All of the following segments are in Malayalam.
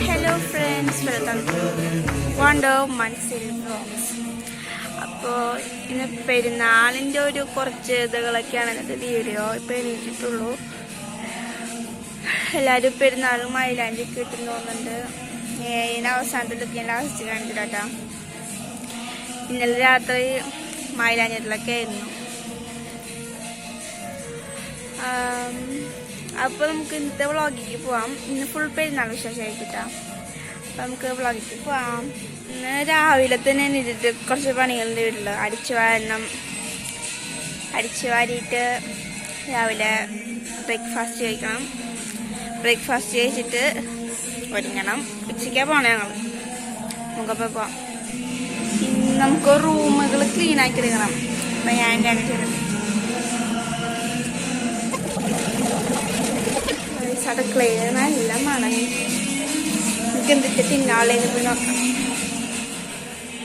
Hello friends, welcome to wonder Manzil vlogs. അപ്പോൾ ഇന്ന് പെരുന്നാളിൻ്റെ കുറച്ച് ഇതുകളൊക്കെയാണ് ഇന്നത്തെ വീഡിയോ. ഇപ്പോൾ എണീറ്റിട്ടുള്ളൂ. എല്ലാവരും പെരുന്നാളും മൈലാഞ്ചി കിട്ടുന്നു തോന്നുന്നുണ്ട്. ഇതിന് അവസാനത്തിലൊക്കെ ഞാൻ ലാസ്റ്റ് കാണിച്ചിട്ടാ. ഇന്നലെ രാത്രി മൈലാഞ്ചിലൊക്കെ ആയിരുന്നു. അപ്പോൾ നമുക്ക് ഇന്നത്തെ വ്ളോഗിലേക്ക് പോവാം. ഇന്ന് ഫുൾ പെരുന്നാൾ വിശേഷമായിട്ടാ. അപ്പോൾ നമുക്ക് വ്ളോഗിലേക്ക് പോവാം. ഇന്ന് രാവിലെ തന്നെ എണീറ്റിട്ട് കുറച്ച് പണികളുടെ വീട്ടിൽ അടിച്ചു വാരിയിട്ട് രാവിലെ ബ്രേക്ക്ഫാസ്റ്റ് കഴിക്കണം. ബ്രേക്ക്ഫാസ്റ്റ് കഴിച്ചിട്ട് ഒരുങ്ങണം. ഉച്ചയ്ക്കാണ് പോകണം ഞങ്ങൾ. നമുക്കപ്പോൾ പോവാം. ഇന്ന് നമുക്ക് റൂമുകൾ ക്ലീൻ ആക്കി എടുക്കണം. അപ്പം ഞാൻ ചെയ്തത് അടുക്കളയിൽ നല്ല മണം. എനിക്ക് എന്തൊക്കെ തിന്നാളേന്ന് പോയി നോക്കാം.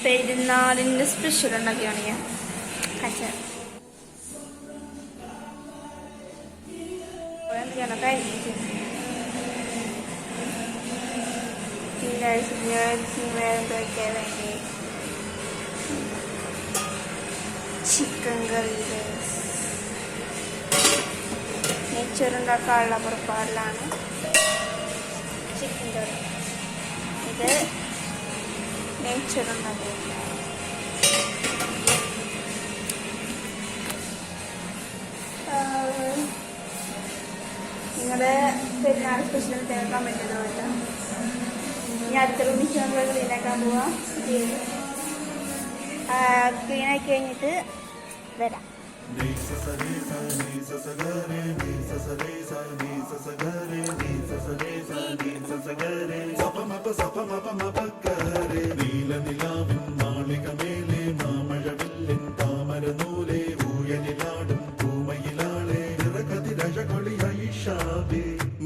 പെരുന്നാളിൻ്റെ സ്പെഷ്യൽ ഉണ്ടാക്കിയാണ് ഞാൻ കച്ചറ. എന്തൊക്കെ വേണ്ടി ചിക്കൻ കറി നെയ്ച്ചോറുണ്ടാക്കാനുള്ള പുറപ്പാടിലാണ്. ചിക്കൻ കറി ഇത് നെയ്ച്ചോറുണ്ടാക്കുന്നത്. നിങ്ങളുടെ പെരുന്നാൾ സ്പെഷ്യൽ കമൻറ്റ് ചെയ്തോട്ടോ. ഇനി അടുത്ത മിഷീനുകൾ ക്ലീനാക്കാൻ പോവാം. ക്ലീനാക്കി കഴിഞ്ഞിട്ട് വരാം.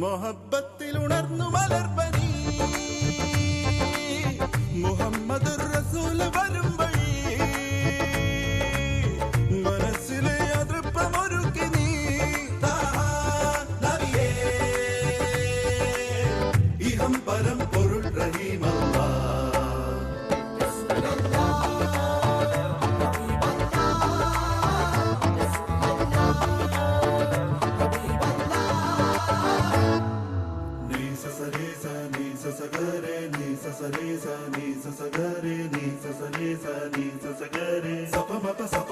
മൊഹബത്തിൽ ഉണർന്നു മലർപ്പനി മുഹമ്മദ് റസൂൽ വരും വഴി മനസ്സിലെ അതൃപ്പമൊരുക്കി നീ നബിയേ ഇഹം പരം പൊരുൾ റഹീമല്ലാ. Sa